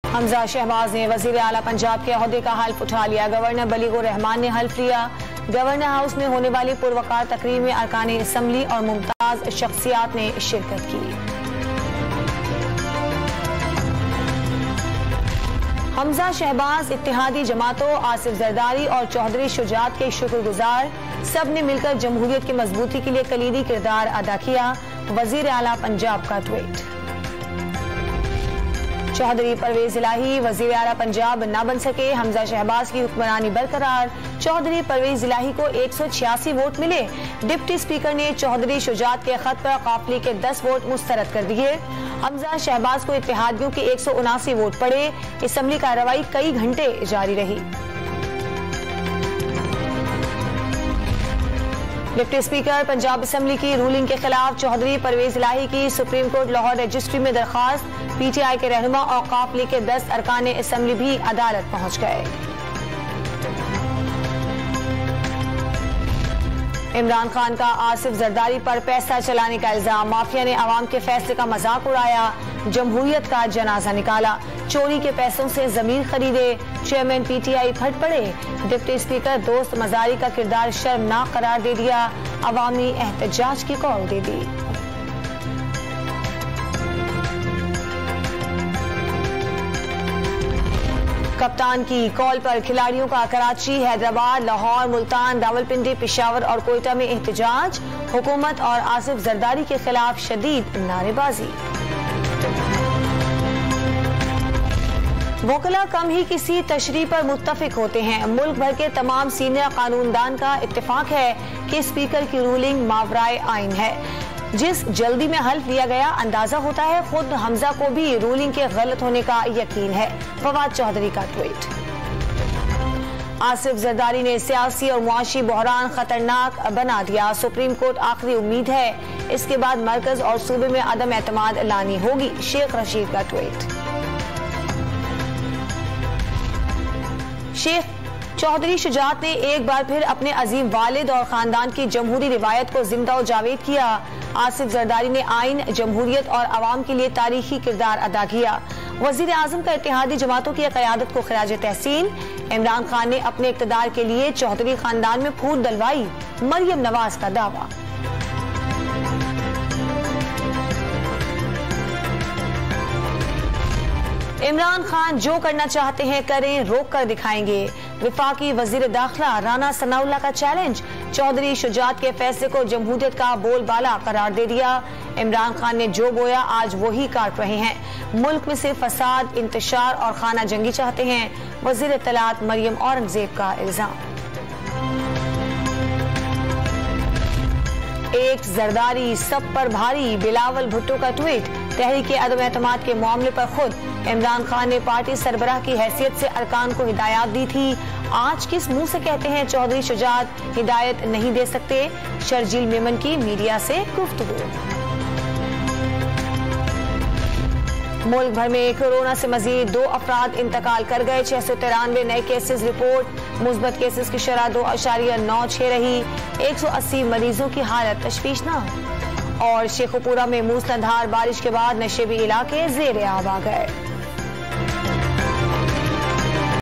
हमजा शहबाज ने वजीर आला पंजाब के ओहदे का हल्फ उठा लिया। गवर्नर बलीगुर रहमान ने हल्फ लिया। गवर्नर हाउस में होने वाली पुरवकार तकरीर में अरकान असम्बली और मुमताज शख्सियात ने शिरकत की। हमजा शहबाज इत्तेहादी जमातों, आसिफ जरदारी और चौधरी शुजात के शुक्रगुजार। सब ने मिलकर जमहूरियत की मजबूती के लिए कलीदी किरदार अदा किया। वजीर आला पंजाब का ट्वीट। चौधरी परवेज इलाही वजीर आला पंजाब न बन सके, हमजा शहबाज की हुक्मरानी बरकरार। चौधरी परवेज इलाही को 186 वोट मिले। डिप्टी स्पीकर ने चौधरी शुजात के खत पर काफिले के 10 वोट मुस्तरद कर दिए। हमजा शहबाज को इत्तेहादियों के 179 वोट पड़े। असम्बली कार्रवाई कई घंटे जारी रही। डिप्टी स्पीकर पंजाब असम्बली की रूलिंग के खिलाफ चौधरी परवेज इलाही की सुप्रीम कोर्ट लाहौर रजिस्ट्री में दरखास्त। पीटीआई के रहनुमा और काफिले के 10 अरकान असम्बली भी अदालत पहुंच गए। इमरान खान का आसिफ जरदारी पर पैसा चलाने का इल्जाम। माफिया ने अवाम के फैसले का मजाक उड़ाया, जमहूरियत का जनाजा निकाला। चोरी के पैसों से जमीन खरीदे, चेयरमैन पीटीआई फट पड़े। डिप्टी स्पीकर दोस्त मजारी का किरदार शर्मनाक करार दे दिया। अवामी एहतजाज की कॉल दे दी। कप्तान की कॉल पर खिलाड़ियों का कराची, हैदराबाद, लाहौर, मुल्तान, रावलपिंडी, पेशावर और कोयटा में एहतजाज। हुकूमत और आसिफ जरदारी के खिलाफ शदीद नारेबाजी। वकला कम ही किसी तशरीह पर मुत्तफिक होते हैं। मुल्क भर के तमाम सीनियर कानूनदान का इत्तेफाक है कि स्पीकर की रूलिंग मावराए आइन है। जिस जल्दी में हल्फ लिया गया, अंदाजा होता है खुद हमजा को भी रूलिंग के गलत होने का यकीन है। फवाद चौधरी का ट्वीट। आसिफ जरदारी ने सियासी और मुआशी बहरान खतरनाक बना दिया। सुप्रीम कोर्ट आखिरी उम्मीद है, इसके बाद मरकज और सूबे में अदम एतमाद लानी होगी। शेख रशीद का ट्वीट। शेख चौधरी शुजात ने एक बार फिर अपने अजीम वालिद और खानदान की जमहूरी रिवायत को जिंदा और जावेद किया। आसिफ जरदारी ने आइन, जमहूरियत और अवाम के लिए तारीखी किरदार अदा किया। वजीर आजम का इत्तेहादी जमातों की क़यादत को खिराज तहसीन। इमरान खान ने अपने इक़्तिदार के लिए चौधरी खानदान में फूट डलवाई। मरियम नवाज का दावा। इमरान खान जो करना चाहते हैं करें, रोक कर दिखाएंगे। विफाकी वजीर दाखिला राना सनाउल्लाह का चैलेंज। चौधरी शुजात के फैसले को जमहूरियत का बोलबाला करार दे दिया। इमरान खान ने जो बोया आज वही काट रहे हैं। मुल्क में से फसाद, इंतशार और खाना जंगी चाहते हैं। वजीर इत्तलात मरियम औरंगजेब का इल्जाम। एक जरदारी सब पर भारी, बिलावल भुट्टो का ट्वीट। तहरीक अदम एतमाद के मामले पर खुद इमरान खान ने पार्टी सरबराह की हैसियत से अरकान को हिदायत दी थी। आज किस मुंह से कहते हैं चौधरी शुजात हिदायत नहीं दे सकते। शर्जील मेमन की मीडिया से गुफ्तगू। मुल्क भर में कोरोना से मजीद 2 अफराद इंतकाल कर गए। 693 नए केसेस रिपोर्ट। मुस्बत केसेस की शरह 2.96 रही। 180 मरीजों की हालत तशवीशनाक। और शेखुपुरा में मूसलाधार बारिश के बाद नशेबी इलाके ज़ेर आब आ गए।